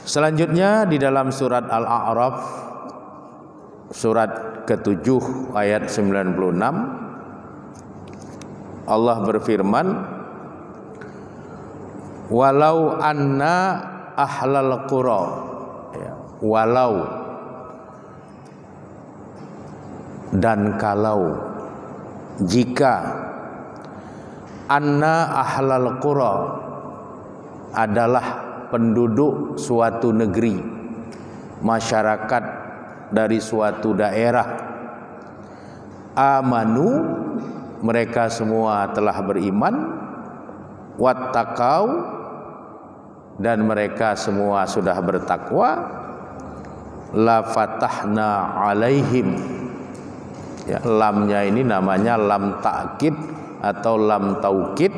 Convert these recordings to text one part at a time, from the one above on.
Selanjutnya di dalam surat Al-A'raf surat ke-7 ayat 96 Allah berfirman, walau anna ahlal qura, walau dan kalau, jika anna ahlal qura adalah penduduk suatu negeri, masyarakat dari suatu daerah, amanu, mereka semua telah beriman, wattaqau, dan mereka semua sudah bertakwa, la fatahna alaihim, ya, lamnya ini namanya lam ta'kid atau lam taukid,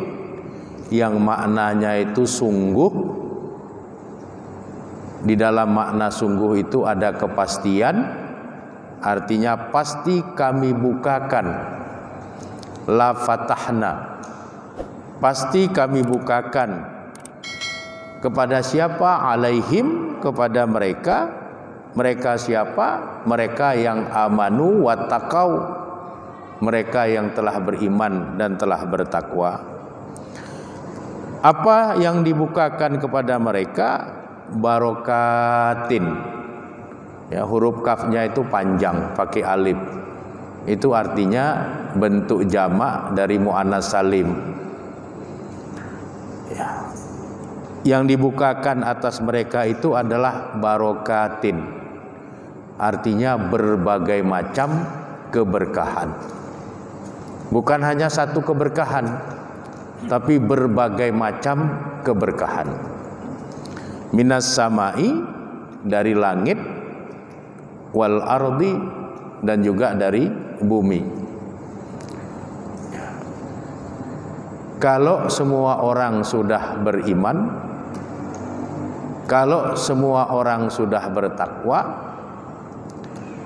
yang maknanya itu sungguh. Di dalam makna sungguh itu ada kepastian, artinya pasti kami bukakan. La fatahna, pasti kami bukakan. Kepada siapa? Alaihim, kepada mereka. Mereka siapa? Mereka yang amanu wattaqau, mereka yang telah beriman dan telah bertakwa. Apa yang dibukakan kepada mereka? Barokatin, ya, huruf kafnya itu panjang pakai alif, itu artinya bentuk jamak dari muannas salim, ya. Yang dibukakan atas mereka itu adalah barokatin, artinya berbagai macam keberkahan. Bukan hanya satu keberkahan, tapi berbagai macam keberkahan. Minas samai, dari langit, wal ardi, dan juga dari bumi. Kalau semua orang sudah beriman, kalau semua orang sudah bertakwa,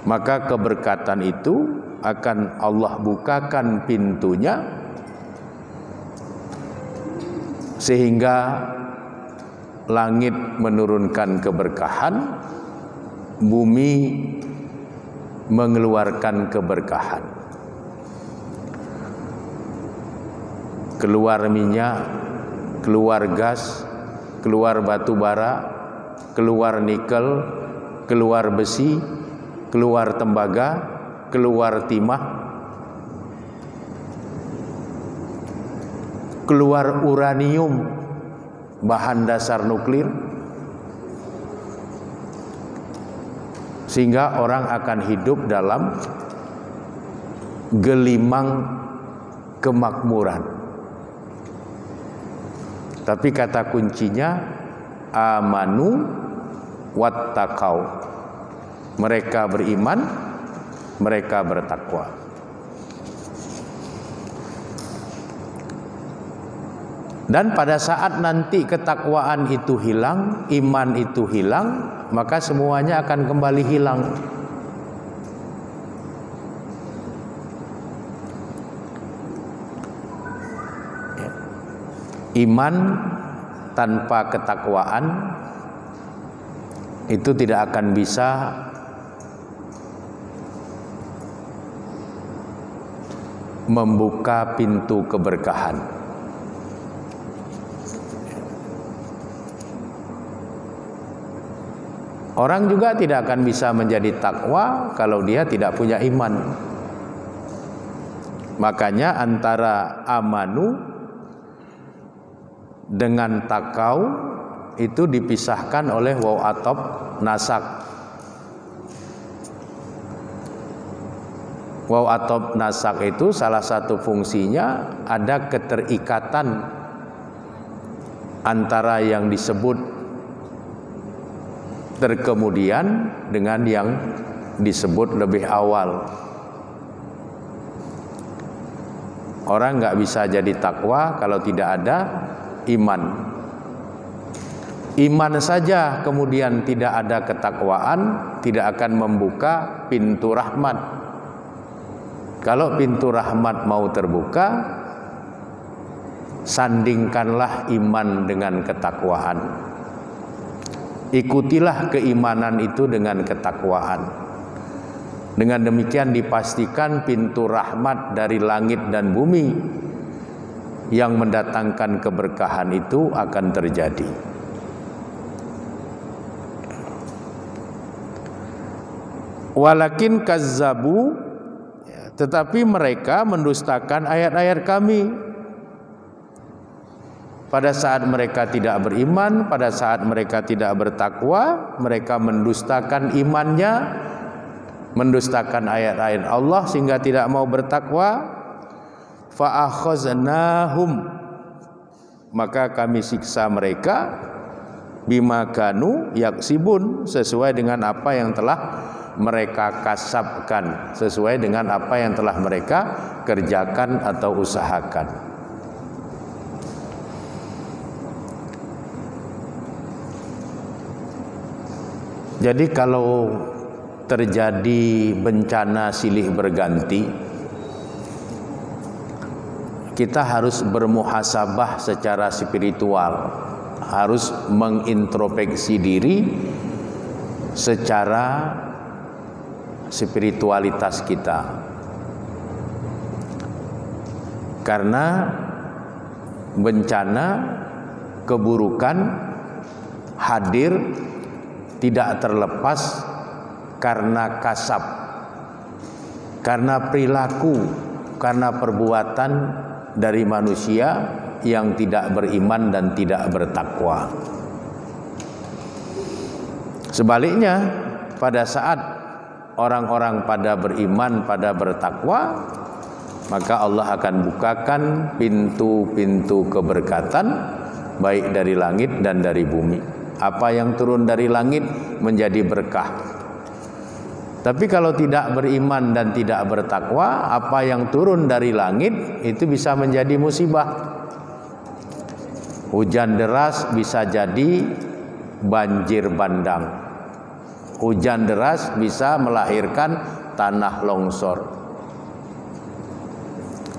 maka keberkatan itu akan Allah bukakan pintunya, sehingga langit menurunkan keberkahan, bumi mengeluarkan keberkahan. Keluar minyak, keluar gas, keluar batu bara, keluar nikel, keluar besi, keluar tembaga, keluar timah, keluar uranium, bahan dasar nuklir, sehingga orang akan hidup dalam gelimang kemakmuran. Tapi kata kuncinya amanu wattaqau, mereka beriman, mereka bertakwa. Dan pada saat nanti ketakwaan itu hilang, iman itu hilang, maka semuanya akan kembali hilang. Iman tanpa ketakwaan itu tidak akan bisa membuka pintu keberkahan. Orang juga tidak akan bisa menjadi takwa kalau dia tidak punya iman. Makanya antara amanu dengan takau itu dipisahkan oleh waw atop nasak. Waw atop nasak itu salah satu fungsinya ada keterikatan antara yang disebut terkemudian dengan yang disebut lebih awal. Orang nggak bisa jadi takwa kalau tidak ada iman. Iman saja kemudian tidak ada ketakwaan, tidak akan membuka pintu rahmat. Kalau pintu rahmat mau terbuka, sandingkanlah iman dengan ketakwaan. Ikutilah keimanan itu dengan ketakwaan. Dengan demikian dipastikan pintu rahmat dari langit dan bumi yang mendatangkan keberkahan itu akan terjadi. Walakin kazzabu, tetapi mereka mendustakan ayat-ayat kami. Pada saat mereka tidak beriman, pada saat mereka tidak bertakwa, mereka mendustakan imannya, mendustakan ayat-ayat Allah sehingga tidak mau bertakwa. Fa akhaznahum, maka kami siksa mereka bima kanu yaksibun, sesuai dengan apa yang telah mereka kasabkan, sesuai dengan apa yang telah mereka kerjakan atau usahakan. Jadi kalau terjadi bencana silih berganti, kita harus bermuhasabah secara spiritual, harus mengintrospeksi diri secara spiritualitas kita. Karena bencana, keburukan hadir tidak terlepas karena kasab, karena perilaku, karena perbuatan dari manusia yang tidak beriman dan tidak bertakwa. Sebaliknya, pada saat orang-orang pada beriman, pada bertakwa, maka Allah akan bukakan pintu-pintu keberkatan baik dari langit dan dari bumi. Apa yang turun dari langit menjadi berkah. Tapi kalau tidak beriman dan tidak bertakwa, apa yang turun dari langit itu bisa menjadi musibah. Hujan deras bisa jadi banjir bandang. Hujan deras bisa melahirkan tanah longsor.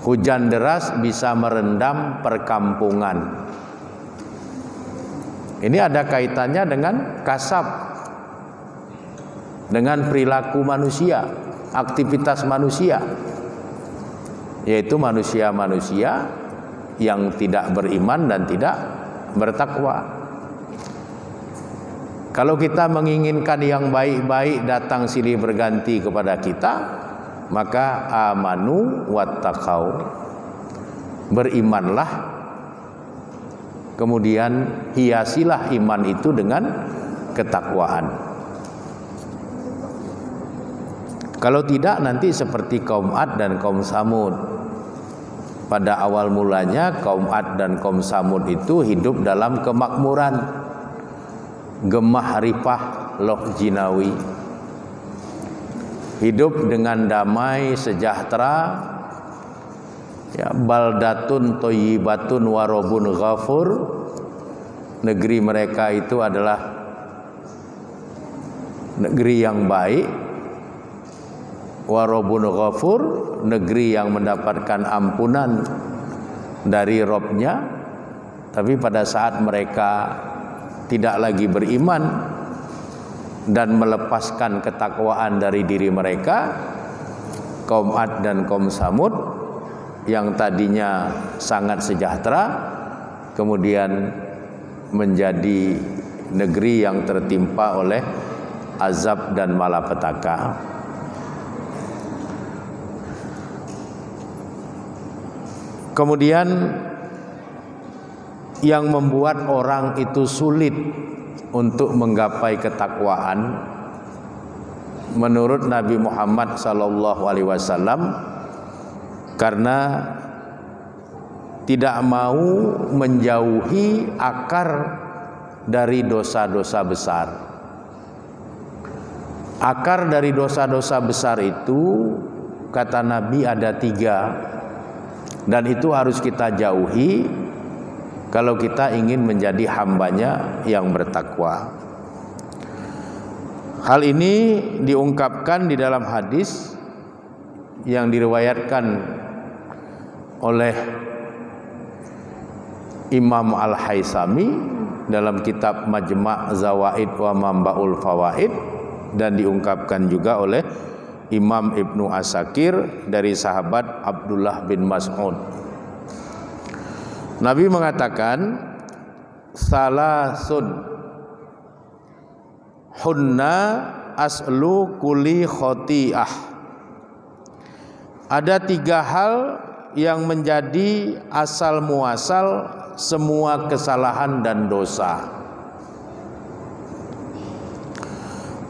Hujan deras bisa merendam perkampungan. Ini ada kaitannya dengan kasab, dengan perilaku manusia, aktivitas manusia, yaitu manusia-manusia yang tidak beriman dan tidak bertakwa. Kalau kita menginginkan yang baik-baik datang silih berganti kepada kita, maka amanu wattaqau, berimanlah, kemudian hiasilah iman itu dengan ketakwaan. Kalau tidak, nanti seperti kaum Ad dan kaum Samud. Pada awal mulanya kaum Ad dan kaum Samud itu hidup dalam kemakmuran, gemah ripah loh jinawi, hidup dengan damai sejahtera. Ya, baldatun thayyibatun warabun ghafur, negeri mereka itu adalah negeri yang baik, warabun ghafur, negeri yang mendapatkan ampunan dari Robnya. Tapi pada saat mereka tidak lagi beriman dan melepaskan ketakwaan dari diri mereka, kaum Ad dan kaum Samud yang tadinya sangat sejahtera kemudian menjadi negeri yang tertimpa oleh azab dan malapetaka. Kemudian yang membuat orang itu sulit untuk menggapai ketakwaan menurut Nabi Muhammad SAW, karena tidak mau menjauhi akar dari dosa-dosa besar. Akar dari dosa-dosa besar itu, kata Nabi, ada 3, dan itu harus kita jauhi kalau kita ingin menjadi hambanya yang bertakwa. Hal ini diungkapkan di dalam hadis yang diriwayatkan oleh Imam Al-Haisami dalam kitab Majma' Zawaid wa Mambaul Fawaid, dan diungkapkan juga oleh Imam Ibnu Asakir dari sahabat Abdullah bin Mas'ud. Nabi mengatakan, salasun hunna aslu kulli khoti'ah. Ada 3 hal yang menjadi asal muasal semua kesalahan dan dosa.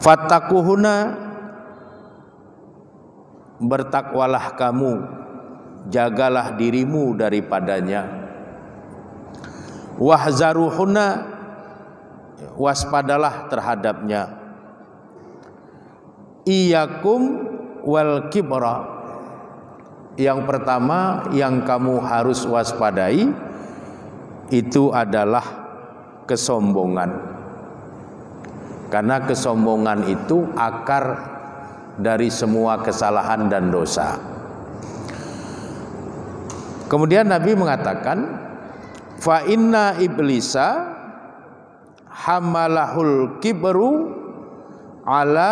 Fattaquhuna, bertakwalah kamu, jagalah dirimu daripadanya. Wahzaruhuna, waspadalah terhadapnya. Iyyakum wal kibra, yang pertama yang kamu harus waspadai itu adalah kesombongan. Karena kesombongan itu akar dari semua kesalahan dan dosa. Kemudian Nabi mengatakan, fa inna iblisa hamalahul kibru ala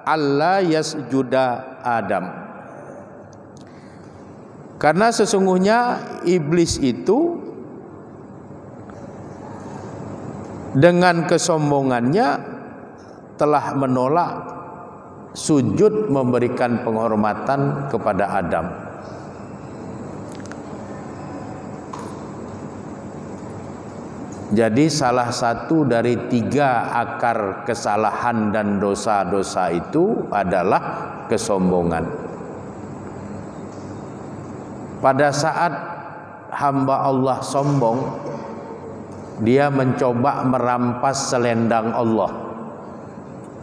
alla yasjuda Adam. Karena sesungguhnya iblis itu dengan kesombongannya telah menolak sujud memberikan penghormatan kepada Adam. Jadi salah satu dari 3 akar kesalahan dan dosa-dosa itu adalah kesombongan. Pada saat hamba Allah sombong, dia mencoba merampas selendang Allah.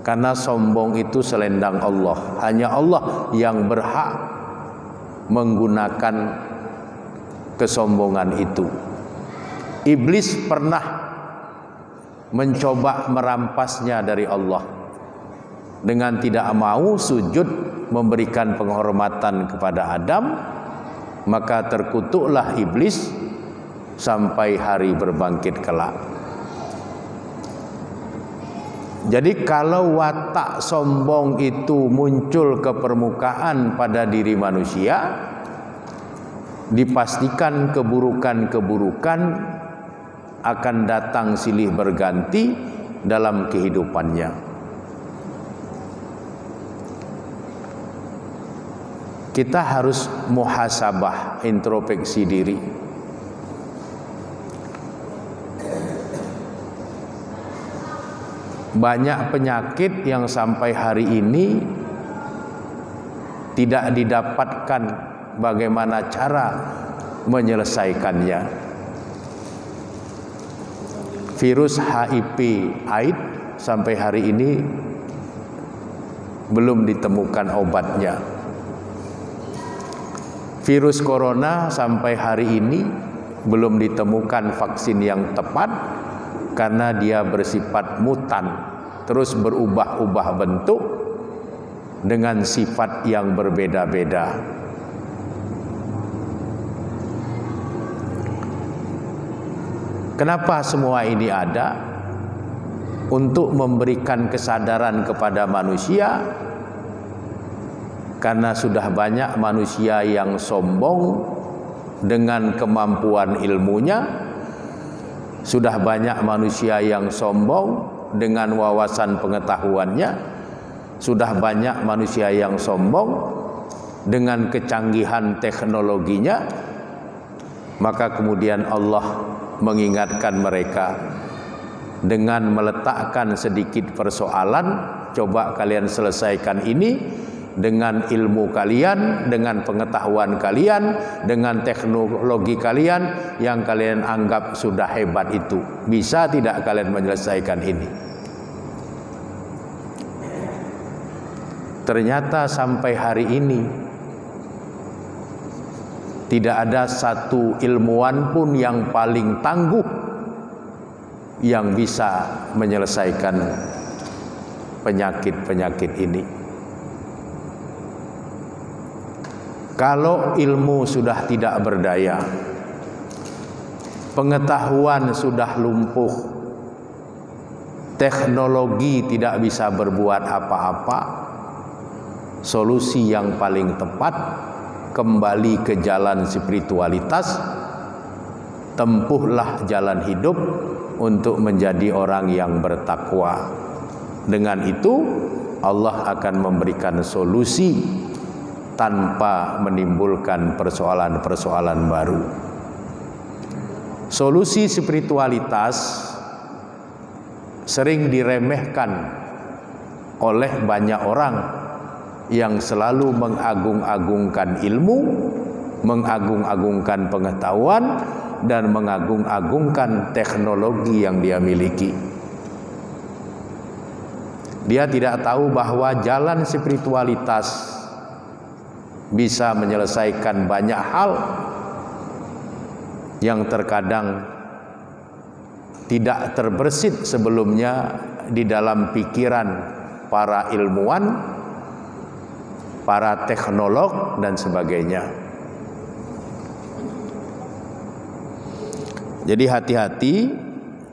Karena sombong itu selendang Allah. Hanya Allah yang berhak menggunakan kesombongan itu. Iblis pernah mencoba merampasnya dari Allah dengan tidak mau sujud memberikan penghormatan kepada Adam. Maka terkutuklah iblis sampai hari berbangkit kelak. Jadi kalau watak sombong itu muncul ke permukaan pada diri manusia, dipastikan keburukan-keburukan akan datang silih berganti dalam kehidupannya. Kita harus muhasabah, introspeksi diri. Banyak penyakit yang sampai hari ini tidak didapatkan bagaimana cara menyelesaikannya. Virus HIV/AIDS sampai hari ini belum ditemukan obatnya. Virus corona sampai hari ini belum ditemukan vaksin yang tepat karena dia bersifat mutan, terus berubah-ubah bentuk dengan sifat yang berbeda-beda. Kenapa semua ini ada? Untuk memberikan kesadaran kepada manusia. Karena sudah banyak manusia yang sombong dengan kemampuan ilmunya. Sudah banyak manusia yang sombong dengan wawasan pengetahuannya. Sudah banyak manusia yang sombong dengan kecanggihan teknologinya. Maka kemudian Allah mengingatkan mereka dengan meletakkan sedikit persoalan. Coba kalian selesaikan ini dengan ilmu kalian, dengan pengetahuan kalian, dengan teknologi kalian yang kalian anggap sudah hebat itu. Bisa tidak kalian menyelesaikan ini? Ternyata sampai hari ini tidak ada satu ilmuwan pun yang paling tangguh yang bisa menyelesaikan penyakit-penyakit ini. Kalau ilmu sudah tidak berdaya, pengetahuan sudah lumpuh, teknologi tidak bisa berbuat apa-apa, solusi yang paling tepat kembali ke jalan spiritualitas, tempuhlah jalan hidup untuk menjadi orang yang bertakwa. Dengan itu Allah akan memberikan solusi tanpa menimbulkan persoalan-persoalan baru. Solusi spiritualitas sering diremehkan oleh banyak orang yang selalu mengagung-agungkan ilmu, mengagung-agungkan pengetahuan, dan mengagung-agungkan teknologi yang dia miliki. Dia tidak tahu bahwa jalan spiritualitas bisa menyelesaikan banyak hal yang terkadang tidak terbersit sebelumnya di dalam pikiran para ilmuwan, para teknolog, dan sebagainya. Jadi hati-hati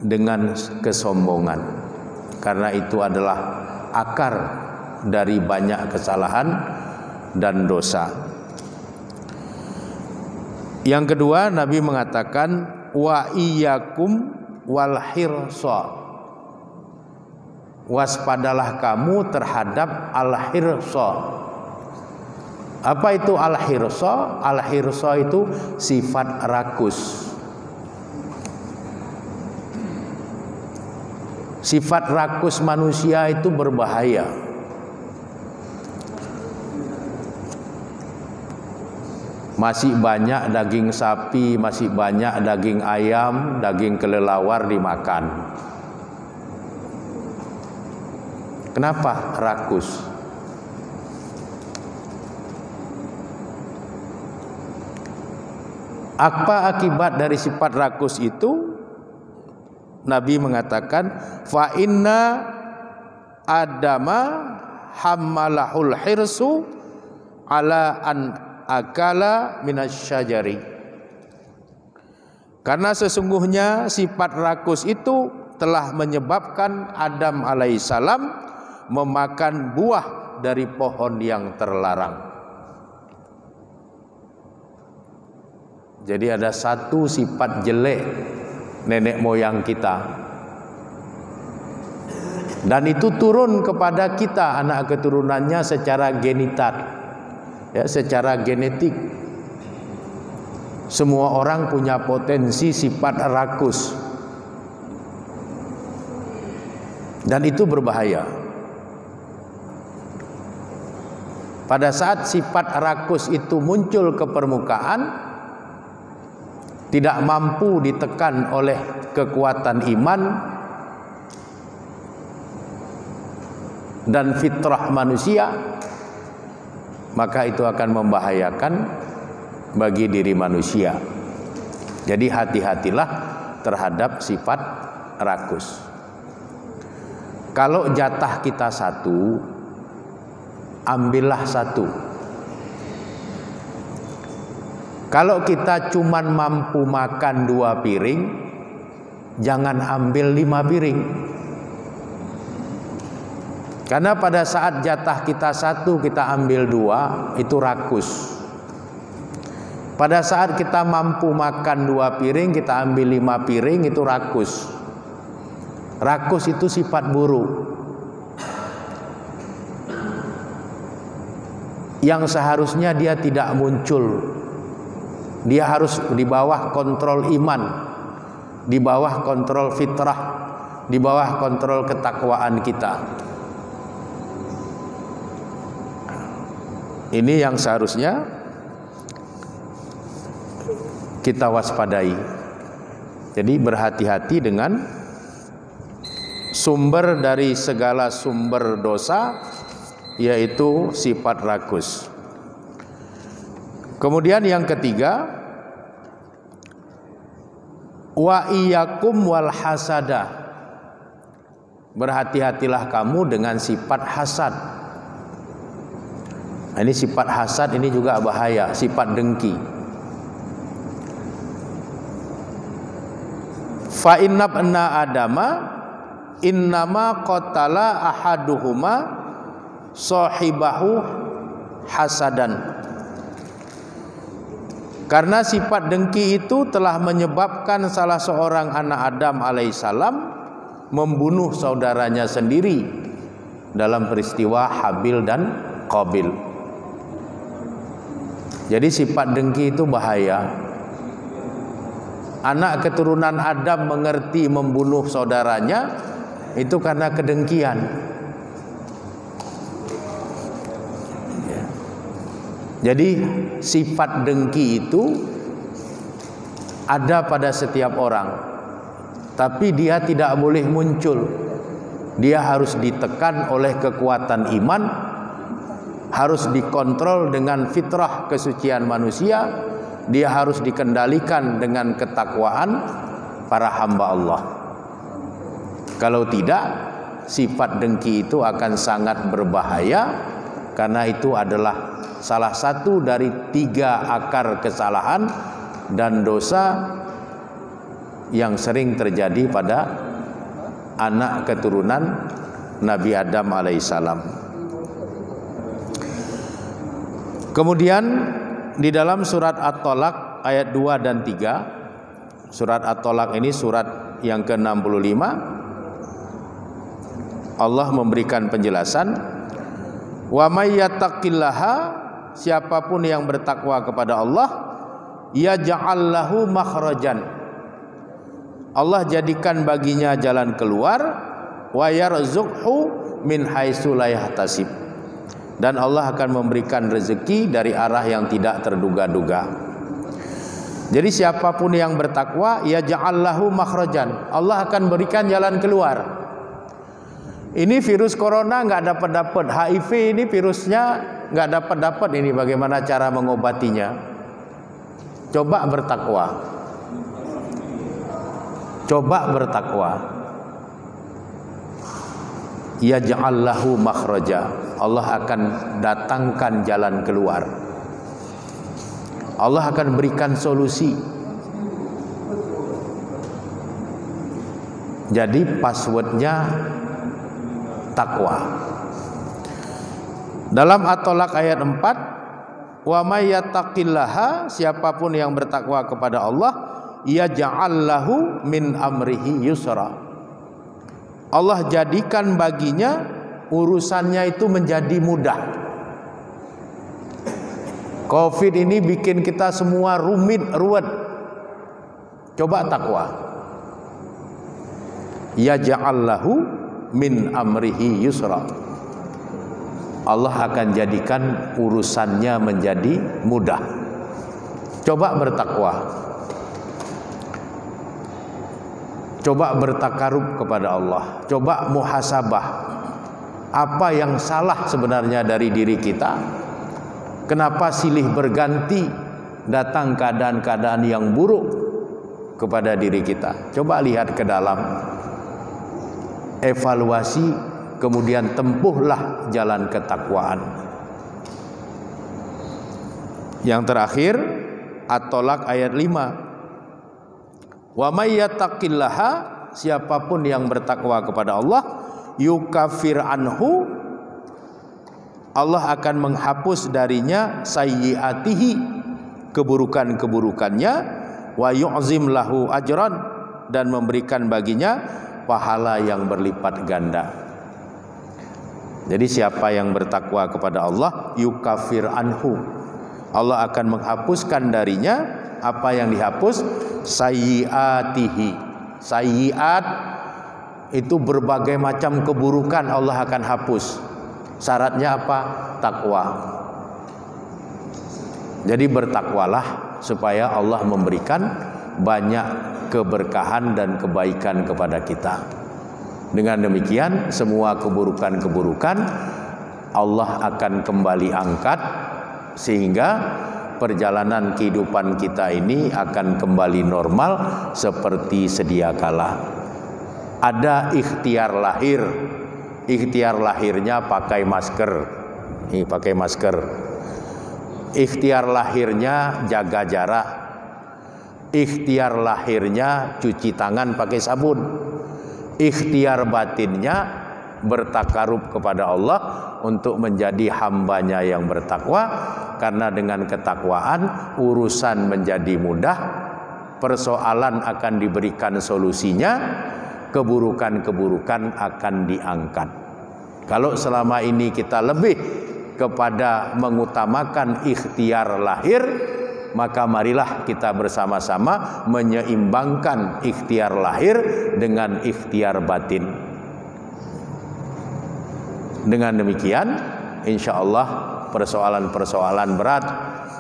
dengan kesombongan, karena itu adalah akar dari banyak kesalahan dan dosa. Yang kedua, Nabi mengatakan wa iyyakum wal hirsa, waspadalah kamu terhadap al-hirsa. Apa itu al-hirsa? Al-hirsa itu sifat rakus. Sifat rakus manusia itu berbahaya. Masih banyak daging sapi, masih banyak daging ayam, daging kelelawar dimakan. Kenapa rakus? Apa akibat dari sifat rakus itu? Nabi mengatakan fa inna adama hammalahul hirsu ala an akala minasyajari. Karena sesungguhnya sifat rakus itu telah menyebabkan Adam alaihissalam memakan buah dari pohon yang terlarang. Jadi ada satu sifat jelek nenek moyang kita, dan itu turun kepada kita anak keturunannya secara genital, ya, secara genetik. Semua orang punya potensi sifat rakus, dan itu berbahaya. Pada saat sifat rakus itu muncul ke permukaan, tidak mampu ditekan oleh kekuatan iman dan fitrah manusia, maka itu akan membahayakan bagi diri manusia. Jadi hati-hatilah terhadap sifat rakus. Kalau jatah kita satu, ambillah satu. Kalau kita cuman mampu makan 2 piring, jangan ambil 5 piring. Karena pada saat jatah kita satu, kita ambil 2, itu rakus. Pada saat kita mampu makan 2 piring, kita ambil 5 piring, itu rakus. Rakus itu sifat buruk yang seharusnya dia tidak muncul. Dia harus di bawah kontrol iman, di bawah kontrol fitrah, di bawah kontrol ketakwaan kita. Ini yang seharusnya kita waspadai. Jadi berhati-hati dengan sumber dari segala sumber dosa, yaitu sifat rakus. Kemudian yang ketiga, wa iyyakum wal hasada. Berhati-hatilah kamu dengan sifat hasad. Ini sifat hasad ini juga bahaya, sifat dengki. Fa inna adama innama qatala ahaduhuma sahibahu hasadan. Karena sifat dengki itu telah menyebabkan salah seorang anak Adam alaihissalam membunuh saudaranya sendiri dalam peristiwa Habil dan Qabil. Jadi sifat dengki itu bahaya. Anak keturunan Adam mengerti membunuh saudaranya itu karena kedengkian. Jadi sifat dengki itu ada pada setiap orang, tapi dia tidak boleh muncul. Dia harus ditekan oleh kekuatan iman, harus dikontrol dengan fitrah kesucian manusia, dia harus dikendalikan dengan ketakwaan para hamba Allah. Kalau tidak, sifat dengki itu akan sangat berbahaya, karena itu adalah salah satu dari 3 akar kesalahan dan dosa yang sering terjadi pada anak keturunan Nabi Adam alaihissalam. Kemudian di dalam surat At-Tolak ayat 2 dan 3, surat At-Tolak ini surat yang ke-65, Allah memberikan penjelasan, wa may yattaqillaha, siapapun yang bertakwa kepada Allah, yaj'al lahu makhrajan, Allah jadikan baginya jalan keluar, wa yarzuqhu min haitsu la yahtasib, dan Allah akan memberikan rezeki dari arah yang tidak terduga-duga. Jadi siapapun yang bertakwa, yaj'al lahu makhrajan, Allah akan berikan jalan keluar. Ini virus corona nggak dapat, HIV ini virusnya nggak dapat, ini bagaimana cara mengobatinya? Coba bertakwa. Coba bertakwa. Yaj'al lahu makhraja, Allah akan datangkan jalan keluar. Allah akan berikan solusi. Jadi passwordnya takwa. Dalam At-Tolak ayat 4, wa may yattaqillaha, siapapun yang bertakwa kepada Allah, yaj'al lahu min amrihi yusra, Allah jadikan baginya urusannya itu menjadi mudah. Covid ini bikin kita semua rumit, ruwet. Coba takwa. Yaj'al lahu min amrihi yusra, Allah akan jadikan urusannya menjadi mudah. Coba bertakwa. Coba bertakarub kepada Allah. Coba muhasabah. Apa yang salah sebenarnya dari diri kita? Kenapa silih berganti datang keadaan-keadaan yang buruk kepada diri kita? Coba lihat ke dalam, evaluasi, kemudian tempuhlah jalan ketakwaan. Yang terakhir, At-Tolak ayat 5, wa may yattaqillaha, siapapun yang bertakwa kepada Allah, yukaffir anhu, Allah akan menghapus darinya sayyiatihi, keburukan-keburukannya, wa yu'zim lahu ajran, dan memberikan baginya pahala yang berlipat ganda. Jadi siapa yang bertakwa kepada Allah, yukaffir anhu, Allah akan menghapuskan darinya apa yang dihapus, sayyiatihi. Sayyiat itu berbagai macam keburukan Allah akan hapus. Syaratnya apa? Takwa. Jadi bertakwalah supaya Allah memberikan banyak keberkahan dan kebaikan kepada kita. Dengan demikian semua keburukan-keburukan Allah akan kembali angkat, sehingga perjalanan kehidupan kita ini akan kembali normal seperti sedia kala. Ada ikhtiar lahir. Ikhtiar lahirnya pakai masker. Ini pakai masker. Ikhtiar lahirnya jaga jarak. Ikhtiar lahirnya cuci tangan pakai sabun. ikhtiar batinnya bertakarub kepada Allah untuk menjadi hambanya yang bertakwa, karena dengan ketakwaan urusan menjadi mudah, persoalan akan diberikan solusinya, keburukan-keburukan akan diangkat. Kalau selama ini kita lebih kepada mengutamakan ikhtiar lahir, maka marilah kita bersama-sama menyeimbangkan ikhtiar lahir dengan ikhtiar batin. Dengan demikian, insya Allah persoalan-persoalan berat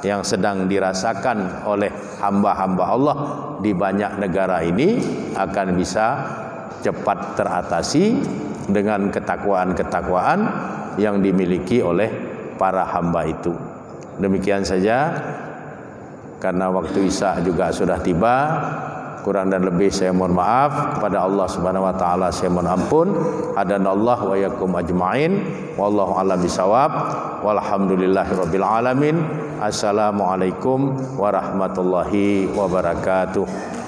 yang sedang dirasakan oleh hamba-hamba Allah di banyak negara ini akan bisa cepat teratasi dengan ketakwaan-ketakwaan yang dimiliki oleh para hamba itu. Demikian saja, karena waktu Isya juga sudah tiba. Kurang dan lebih saya mohon maaf. Kepada Allah Subhanahu wa taala saya mohon ampun. Hadanallahu wa yakum ajmain. Wallahu a'lam bishawab. Walhamdulillahirabbil alamin. Assalamualaikum warahmatullahi wabarakatuh.